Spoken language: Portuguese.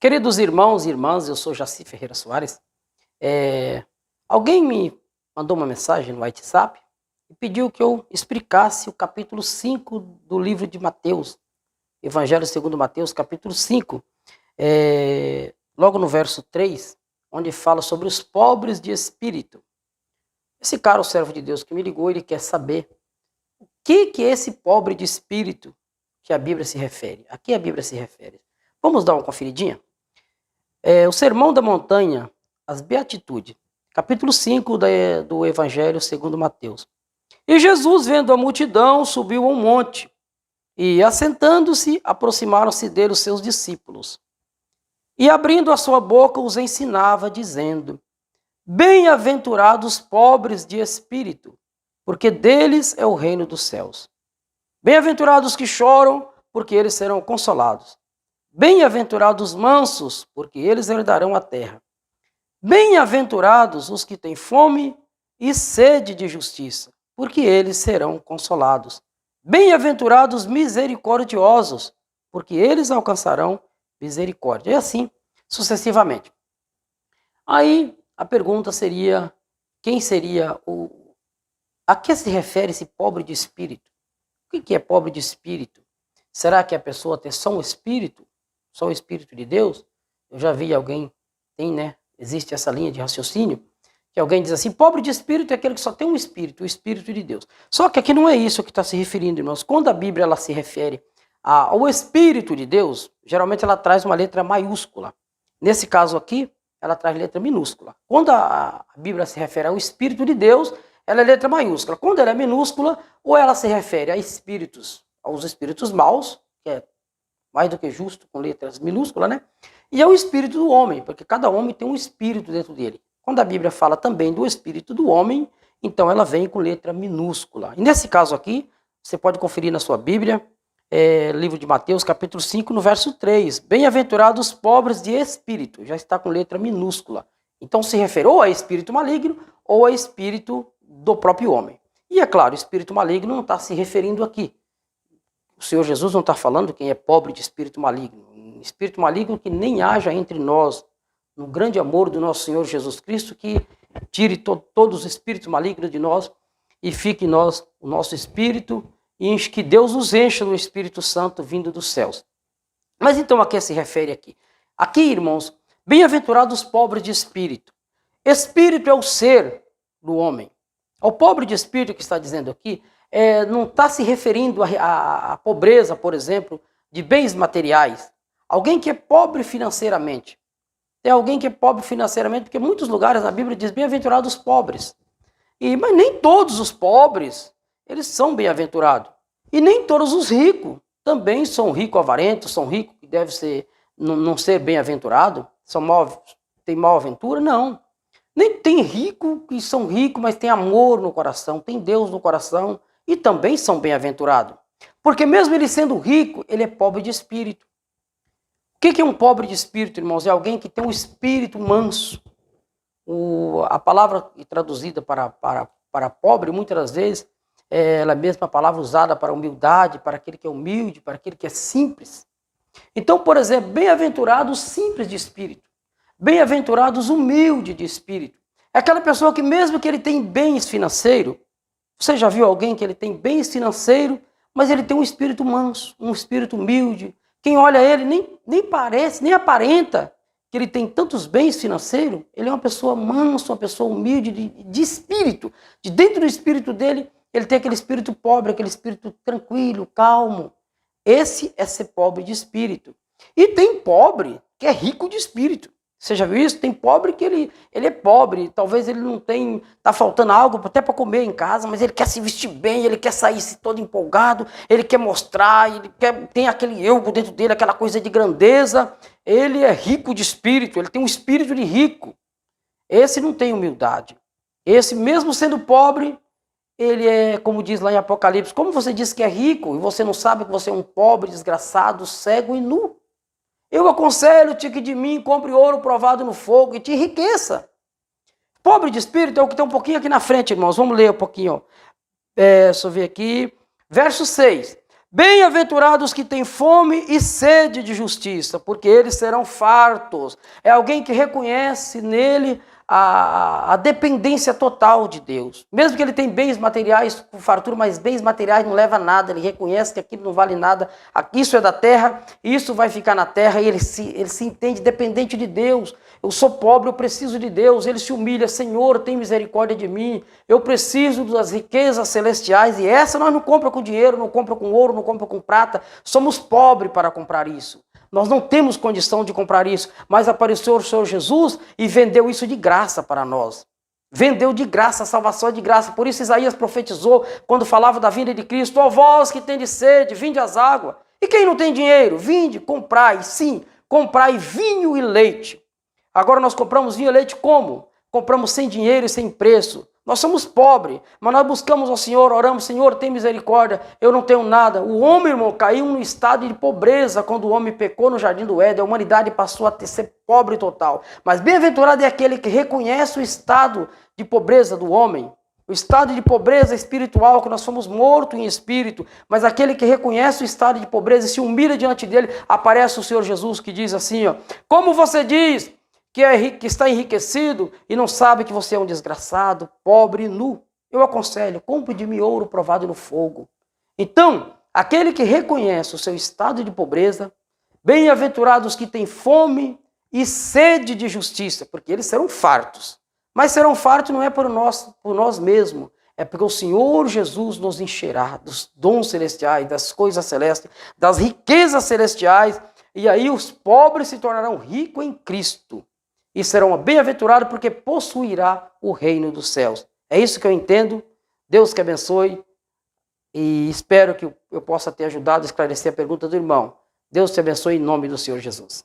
Queridos irmãos e irmãs, eu sou Jaci Ferreira Soares. Alguém me mandou uma mensagem no WhatsApp e pediu que eu explicasse o capítulo 5 do livro de Mateus, Evangelho segundo Mateus, capítulo 5, logo no verso 3, onde fala sobre os pobres de espírito. Esse cara, o servo de Deus que me ligou, ele quer saber o que é esse pobre de espírito que a Bíblia se refere. A que a Bíblia se refere? Vamos dar uma conferidinha? O Sermão da Montanha, as Beatitudes, capítulo 5 do Evangelho segundo Mateus. E Jesus, vendo a multidão, subiu a um monte, e assentando-se, aproximaram-se dele os seus discípulos. E abrindo a sua boca, os ensinava, dizendo: Bem-aventurados pobres de espírito, porque deles é o reino dos céus. Bem-aventurados que choram, porque eles serão consolados. Bem-aventurados os mansos, porque eles herdarão a terra. Bem-aventurados os que têm fome e sede de justiça, porque eles serão consolados. Bem-aventurados misericordiosos, porque eles alcançarão misericórdia. E assim, sucessivamente. Aí, a pergunta seria, quem seria a que se refere esse pobre de espírito? O que é pobre de espírito? Será que a pessoa tem só um espírito? Só o Espírito de Deus? Eu já vi alguém, existe essa linha de raciocínio, que alguém diz assim, pobre de espírito é aquele que só tem um espírito, o Espírito de Deus. Só que aqui não é isso que está se referindo, irmãos. Quando a Bíblia ela se refere ao Espírito de Deus, geralmente ela traz uma letra maiúscula. Nesse caso aqui, ela traz letra minúscula. Quando a Bíblia se refere ao Espírito de Deus, ela é letra maiúscula. Quando ela é minúscula, ou ela se refere a espíritos, aos espíritos maus, que é mais do que justo, com letras minúsculas, né? E é o espírito do homem, porque cada homem tem um espírito dentro dele. Quando a Bíblia fala também do espírito do homem, então ela vem com letra minúscula. E nesse caso aqui, você pode conferir na sua Bíblia, livro de Mateus, capítulo 5, no verso 3. Bem-aventurados os pobres de espírito, já está com letra minúscula. Então se refere ou a espírito maligno ou a espírito do próprio homem. E é claro, o espírito maligno não está se referindo aqui. O Senhor Jesus não está falando quem é pobre de espírito maligno. Um espírito maligno que nem haja entre nós, no grande amor do nosso Senhor Jesus Cristo, que tire todos os espíritos malignos de nós e fique em nós o nosso espírito e que Deus nos encha do Espírito Santo vindo dos céus. Mas então a que se refere aqui? Aqui, irmãos, bem-aventurados os pobres de espírito. Espírito é o ser do homem. Ao pobre de espírito que está dizendo aqui, não está se referindo à pobreza, por exemplo, de bens materiais. Alguém que é pobre financeiramente. Tem alguém que é pobre financeiramente, porque em muitos lugares na Bíblia diz bem-aventurados os pobres. Mas nem todos os pobres, eles são bem-aventurados. E nem todos os ricos também são ricos avarentos, são ricos que devem não ser bem-aventurados, têm mal-aventura, não. Nem tem rico que são ricos, mas tem amor no coração, tem Deus no coração e também são bem-aventurados. Porque mesmo ele sendo rico, ele é pobre de espírito. O que é um pobre de espírito, irmãos? É alguém que tem um espírito manso. A palavra traduzida para pobre, muitas das vezes, ela é a mesma palavra usada para humildade, para aquele que é humilde, para aquele que é simples. Então, por exemplo, bem-aventurados simples de espírito. Bem-aventurados humildes de espírito. É aquela pessoa que mesmo que ele tem bens financeiros, você já viu alguém que ele tem bens financeiros, mas ele tem um espírito manso, um espírito humilde. Quem olha ele nem parece, nem aparenta que ele tem tantos bens financeiros. Ele é uma pessoa mansa, uma pessoa humilde de espírito. De dentro do espírito dele, ele tem aquele espírito pobre, aquele espírito tranquilo, calmo. Esse é ser pobre de espírito. E tem pobre que é rico de espírito. Você já viu isso? Tem pobre que ele é pobre, talvez ele não tem, está faltando algo até para comer em casa, mas ele quer se vestir bem, ele quer sair todo empolgado, ele quer mostrar, tem aquele eu dentro dele, aquela coisa de grandeza. Ele é rico de espírito, ele tem um espírito de rico. Esse não tem humildade. Esse, mesmo sendo pobre, ele é, como diz lá em Apocalipse, como você diz que é rico e você não sabe que você é um pobre, desgraçado, cego e nu? Eu aconselho-te que de mim compre ouro provado no fogo e te enriqueça. Pobre de espírito é o que tem um pouquinho aqui na frente, irmãos. Vamos ler um pouquinho. Deixa eu ver aqui. Verso 6. Bem-aventurados que têm fome e sede de justiça, porque eles serão fartos. É alguém que reconhece nele a dependência total de Deus. Mesmo que ele tenha bens materiais com fartura, mas bens materiais não leva a nada. Ele reconhece que aquilo não vale nada. Isso é da terra, isso vai ficar na terra. E ele se entende dependente de Deus. Eu sou pobre, eu preciso de Deus. Ele se humilha. Senhor, tem misericórdia de mim. Eu preciso das riquezas celestiais. E essa nós não compramos com dinheiro, não compramos com ouro, não compramos com prata. Somos pobres para comprar isso. Nós não temos condição de comprar isso, mas apareceu o Senhor Jesus e vendeu isso de graça para nós. Vendeu de graça, a salvação é de graça. Por isso Isaías profetizou, quando falava da vinda de Cristo: ó vós que tendes sede, vinde às águas. E quem não tem dinheiro, vinde, comprai, sim, comprai vinho e leite. Agora nós compramos vinho e leite como? Compramos sem dinheiro e sem preço. Nós somos pobres, mas nós buscamos ao Senhor, oramos: Senhor, tem misericórdia, eu não tenho nada. O homem, irmão, caiu no estado de pobreza quando o homem pecou no jardim do Éden. A humanidade passou a ser pobre total. Mas bem-aventurado é aquele que reconhece o estado de pobreza do homem, o estado de pobreza espiritual, que nós somos mortos em espírito, mas aquele que reconhece o estado de pobreza e se humilha diante dele, aparece o Senhor Jesus que diz assim, ó: como você diz que está enriquecido e não sabe que você é um desgraçado, pobre e nu? Eu aconselho: compre de mim ouro provado no fogo. Então, aquele que reconhece o seu estado de pobreza, bem-aventurados que têm fome e sede de justiça, porque eles serão fartos. Mas serão fartos não é por nós mesmos, é porque o Senhor Jesus nos encherá dos dons celestiais, das coisas celestes, das riquezas celestiais, e aí os pobres se tornarão ricos em Cristo. E serão bem-aventurados porque possuirá o reino dos céus. É isso que eu entendo. Deus que abençoe. E espero que eu possa ter ajudado a esclarecer a pergunta do irmão. Deus te abençoe em nome do Senhor Jesus.